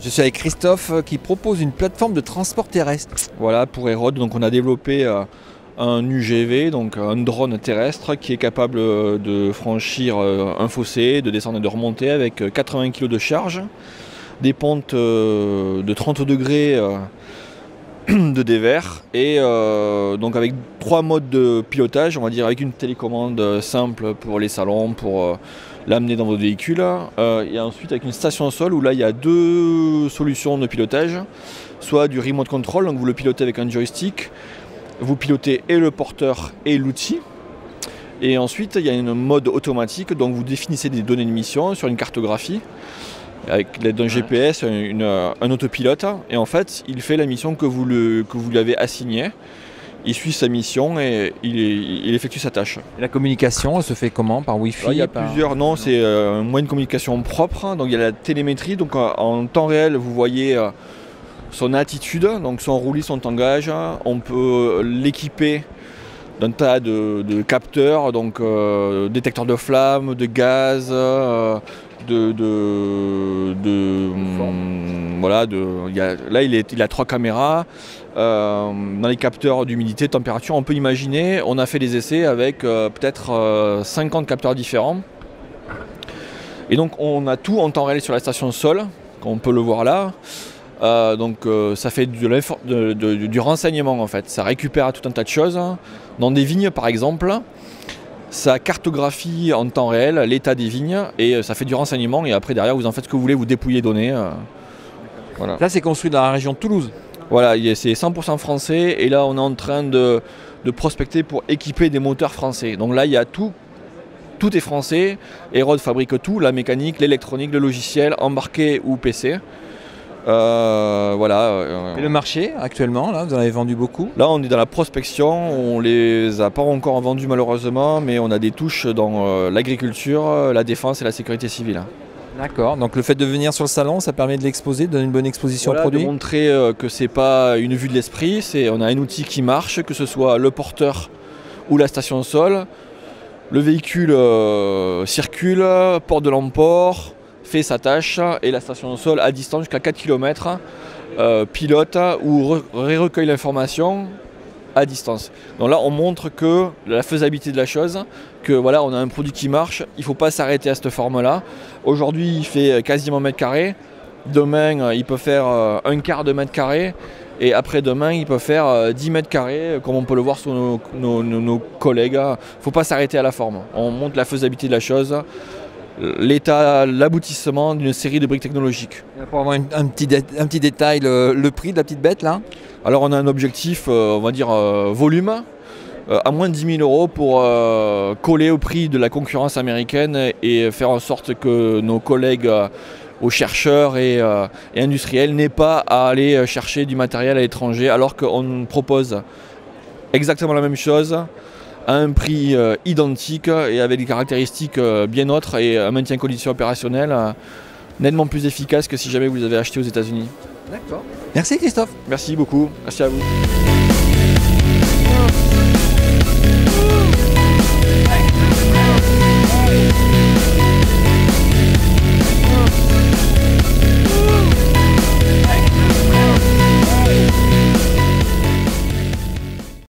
Je suis avec Christophe qui propose une plateforme de transport terrestre. Voilà, pour Hérode, donc on a développé un UGV, donc un drone terrestre qui est capable de franchir un fossé, de descendre et de remonter avec 80 kg de charge, des pentes de 30 degrés de dévers et donc avec 3 modes de pilotage, on va dire avec une télécommande simple pour les salons, pour l'amener dans votre véhicule, et ensuite avec une station sol où là il y a 2 solutions de pilotage, soit du remote control, donc vous le pilotez avec un joystick, vous pilotez et le porteur et l'outil, et ensuite il y a une mode automatique, donc vous définissez des données de mission sur une cartographie avec l'aide d'un GPS, un autopilote, et en fait il fait la mission que vous lui avez assignée. Il suit sa mission et il effectue sa tâche. Et la communication, elle se fait comment? Par Wi-Fi? Alors, il y a plusieurs, non, c'est un moyen de communication propre. Donc il y a la télémétrie, donc en temps réel vous voyez son attitude, donc son roulis, son tangage. On peut l'équiper d'un tas de capteurs, donc détecteurs de flammes, de gaz, là il a 3 caméras. Dans les capteurs d'humidité, de température, on peut imaginer, on a fait des essais avec peut-être 50 capteurs différents. Et donc on a tout en temps réel sur la station sol, on peut le voir là. Ça fait du renseignement en fait, ça récupère tout un tas de choses. Dans des vignes par exemple, ça cartographie en temps réel l'état des vignes et ça fait du renseignement, et après derrière vous en faites ce que vous voulez, vous dépouillez les données. Voilà. Là c'est construit dans la région de Toulouse. Voilà, c'est 100% français, et là on est en train de prospecter pour équiper des moteurs français. Donc là il y a tout est français, Hérode fabrique tout, la mécanique, l'électronique, le logiciel, embarqué ou PC. Et le marché actuellement, là, vous en avez vendu beaucoup? Là on est dans la prospection, on les a pas encore vendus malheureusement, mais on a des touches dans l'agriculture, la défense et la sécurité civile. D'accord, donc le fait de venir sur le salon, ça permet de l'exposer, de donner une bonne exposition voilà, au produit? De montrer que c'est pas une vue de l'esprit, on a un outil qui marche, que ce soit le porteur ou la station sol. Le véhicule circule, porte de l'emport, fait sa tâche, et la station sol à distance jusqu'à 4 km pilote ou recueille l'information à distance. Donc là on montre que la faisabilité de la chose, que voilà, on a un produit qui marche, il ne faut pas s'arrêter à cette forme là. Aujourd'hui il fait quasiment 1 mètre carré, demain il peut faire un quart de mètre carré, et après demain il peut faire 10 mètres carrés comme on peut le voir sur nos collègues. Il ne faut pas s'arrêter à la forme, on montre la faisabilité de la chose, l'aboutissement d'une série de briques technologiques. Pour avoir un petit détail, le prix de la petite bête là? Alors on a un objectif, on va dire volume, à moins de 10 000 € pour coller au prix de la concurrence américaine et faire en sorte que nos collègues aux chercheurs et industriels n'aient pas à aller chercher du matériel à l'étranger, alors qu'on propose exactement la même chose à un prix identique et avec des caractéristiques bien autres et un maintien en condition opérationnelle nettement plus efficace que si jamais vous les avez acheté aux États-Unis. D'accord. Merci Christophe. Merci beaucoup. Merci à vous.